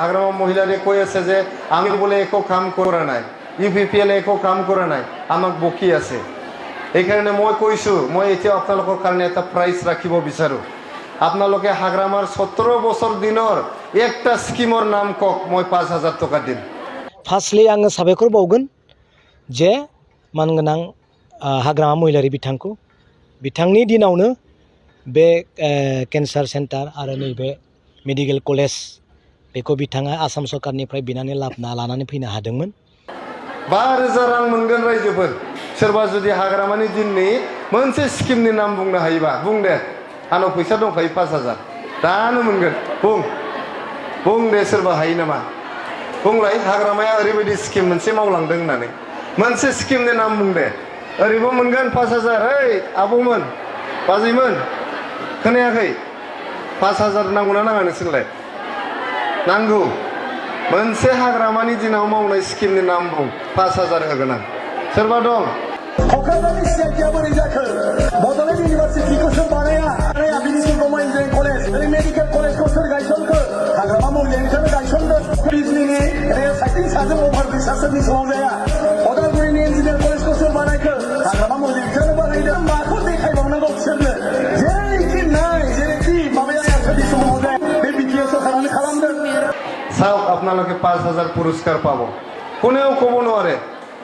হাগ্রামা মহিলারে কৈ আছে যে আমি বলে একো কাম কৰা নাই, UPPL একো কাম কৰা নাই, আমাক বকি আছে। এইকাৰণে মই কৈছোঁ, মই এতিয়া আপোনালোকৰ কাৰণে এটা প্ৰাইজ ৰাখিব বিচাৰোঁ। আপোনালোকে হাগ্রামাৰ 17 বছৰ দিনৰ একটা স্কিমৰ নাম কওক, মই 5,000 টকা দিম। फार्स्टलि आङो साबायखर बावगोन जे मानगोनां हाग्रामा महिलारि बिथांखौ बिथांनि दिनावनो बे केन्सार सेन्टार आरो नैबे मेडिकेल कलेज बेखौ बिथाङा आसाम सरकारनिफ्राय बिनानै लानानै फैनो हादोंमोन। 5,000 रां मोनगोन रायजोफोर। सोरबा जुदि हाग्रामानि दिननि मोनसे स्किमनि नाम बुंनो हायोबा बुं दे, आंनाव फैसा दंखायो 5,000 दानो मोनगोन। बुं दे, सोरबा हायो नामा? बुंलाय, हाग्रामाया ओरैबायदि स्किम मोनसे मावलांदों होननानै मोनसे स्किमनि नाम बुं दे। ओरैबो मोनगोन 5,000। ओइ आबौमोन, बाजैमोन, खोनायाखै? 5,000 नांगौना नाङा नोंसोरलाय? नांगौ। मोनसे हाग्रामानि दिनाव मावनाय स्किमनि नाम बुं, 5,000 होगोन आं। सोरबा दं? क'क्राझारनि सिनायथिया बोरै जाखो? बड'लेण्ड इउनिभारसिटिखौ सोर बानाया? बिनिसिम गमा इन्जिनियारिं कलेज, ओरै मेडिकेल कलेजखौ सोर गायसनखो? हाग्रामा महिलारिखौनो गायसनदों। बिजनीनि रेल साइटिं साजों अभारब्रिज सोरनि समाव जाया? अदालगुरिनि इन्जिनियारिं कलेजखौ सोर बानायखो? हाग्रामा महिलारिखौनो बानायदों। माखौ देखायबावनांगौ बिसोरनो? जेरैखि नाय, जेरैखि माबाया सोरनि समाव जाया, बे बिटिआर सरकारानो खालामदों। চাওক, আপোনালোকে 5,000 পুরস্কার পাব। কোনেও ক'ব নোৱাৰে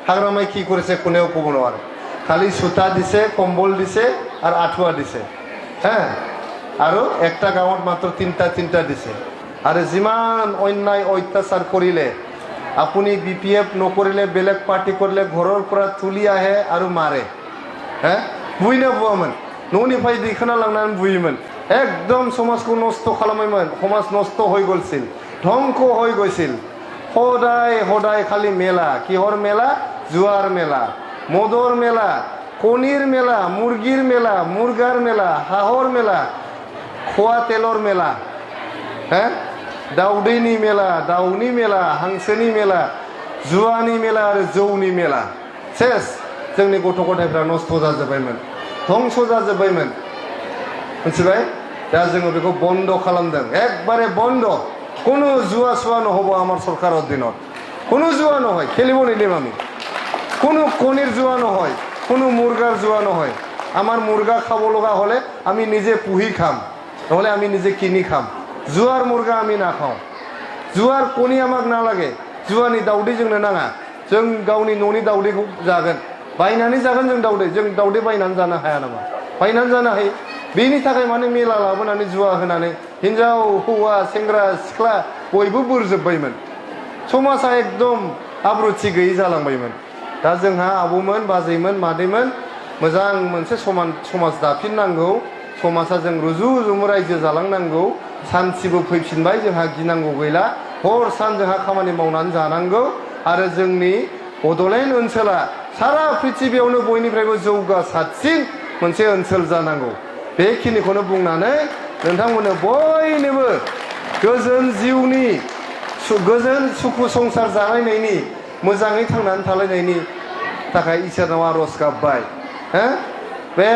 হাগ্রামায় কি করেছে, কোনেও ক'ব নোৱাৰে। খালি সুতা দিছে, কম্বল দিছে আর আঁঠুৱা দিছে, হ্যাঁ, আৰু একটা গাঁৱত মাত্ৰ তিনটা দিছে। আৰু যিমান অন্যায় অত্যাচাৰ কৰিলে, আপুনি BPF নকৰিলে, বেলেগ পাৰ্টি কৰিলে ঘৰৰ পৰা তুলি আহে আৰু মাৰে। হ্যাঁ, বুই নাবোৱামोन, ন'निफ्राय दैखांना लांनानै बुयोमोन। একদম সমাজखौ নষ্ট খালামोमोन। সমাজ নষ্ট হৈ গৈছিল, ধ্বংস হৈ গৈছিল। সদায় খালি মেলা। কিহৰ মেলা? জুৱাৰ মেলা, মদৰ মেলা, কণীৰ মেলা, মুৰ্গীৰ মেলা, মুৰ্গাৰ মেলা, হাঁহৰ মেলা, খোৱা তেলৰ মেলা, হ্যাঁ, दाउदैनि मेला, दाउनि मेला, हांसोनि मेला, जुवानि मेला आरो जौनि मेला। सेस, जोंनि गथ' गथायफ्रा नस्थ' जाजोब्बायमोन, ध्वंस जाजोब्बायमोन, मिथिबाय? दा जोङो बेखौ बन्द खालामदों, একবারে বন্ধ। কোনো জুয়া চুয়া নহ'ব আমাৰ চৰকাৰৰ দিনত। কোনো জুয়া নহয়, খেলিব নিদিম আমি। কোনো কণীৰ জুয়া নহয়, কোনো মুৰ্গাৰ জুয়া নহয়। আমাৰ মুৰ্গা খাব লগা হ'লে আমি নিজে পুহি খাম, নহ'লে আমি নিজে কিনি খাম। জুৱাৰ মুৰ্গা আমি নাখাওঁ। জুৱাৰ কণী আমাক নালাগে, जुवानि दाउदै जोंनो नाङा। जों गावनि न'नि दाउदैखौ जागोन, बायनानै जागोन। जों दाउदै बायनानै जानो हाया नामा? बायनानै जानो हायो। बेनि थाखाय माने मेला लाबोनानै जुवा होनानै हिन्जाव हौवा सेंग्रा सिख्ला बयबो बुरजोब्बायमोन। समाजा एकदम आब्रुथि गैयै जालांबायमोन। दा जोंहा आबौमोन, बाजैमोन, मादैमोन, मोजां मोनसे समाज दाफिननांगौ। समाजा जों रुजु रुमु रायजो जालांनांगौ। सान्थिबो फैफिनबाय, जोंहा गिनांगौ गैला। हर सान जोंहा खामानि मावनानै जानांगौ। आरो जोंनि बड'लेण्ड ओनसोला सारा पृथिबियावनो बयनिफ्रायबो जौगासारसिन मोनसे ओनसोल जानांगौ। बेखिनिखौनो बुंनानै नोंथांमोननो बयनोबो गोजोन जिउनि, गोजोन सुखु संसार जालायनायनि, मोजाङै थांनानै थालायनायनि थाखाय इसोरनाव आर'ज गाबबाय। हो, बे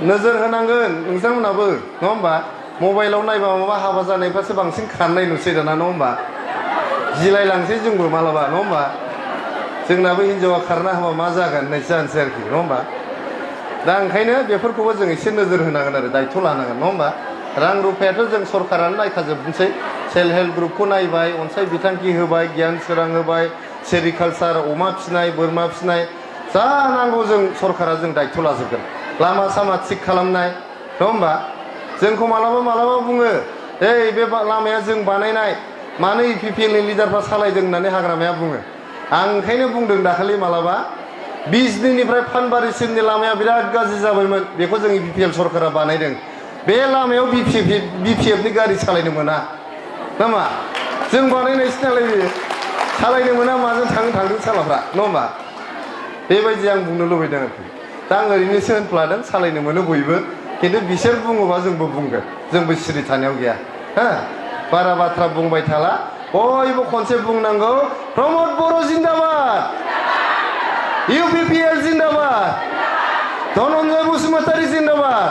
नोजोर होनांगोन नोंथांमोनाबो, नङा होमबा? मबाइलाव नायबा माबा हाबा जानायफ्रासो बांसिन खारनाय नुसै दाना, नङा होमबा? गिलायलांसै जोंबो मालाबा, नङा होमबा? जोंनाबो हिन्जावा खारना होबा मा जागोन होननायसो जानोसै आरोखि, नङा होमबा? दा ओंखायनो बेफोरखौबो जों एसे नोजोर होनांगोन आरो दायथ' लानांगोन, नङा होमबा? रां रुफायाथ' जों सरकारानो नायखाजोबनोसै। सेल्फ हेल्प ग्रुपखौ नायबाय, अनसाय बिथांखि होबाय, गियान सोरां होबाय, सेरिकालचार, अमा फिसिनाय, बोरमा फिसिनाय, जा नांगौ जों सरकारा जों दायथ' लाजोबगोन। लामा सामा थिग खालामनाय, नङा होमबा? जोंखौ मालाबा बुङो, ओइ बे लामाया जों बानायनाय, मानो UPPL नि लिडारफ्रा सालायदों होननानै हाग्रामाया बुङो। आं ओंखायनो बुंदों दाखालि मालाबा, बिजनीनिफ्राय फानबारिसिमनि लामाया बिराद गाज्रि जाबायमोन, बेखौ जों UPPL सरकारा बानायदों। बे लामायाव BPF नि गारि सालायनो मोना नामा? जों बानायनायसो नालाय, बेयो सालायनो मोना। माजों थांदों सालाफ्रा, नङा होमबा? बेबायदि आं बुंनो लुबैदों आरोखि। दा आं ओरैनोसो होनफ्लादों, सालायनो मोनो बयबो, खिन्थु बिसोर बुङोबा जोंबो बुंगोन, जोंबो सिरि थानायाव गैया। हो, बारा बाथ्रा बुंबाय थाला, बयबो खनसे बुंनांगौ, प्रमद बर' जिन्दाबाद, UPPL जिन्दाबाद, धनन्जय बसुमतारी जिन्दाबाद।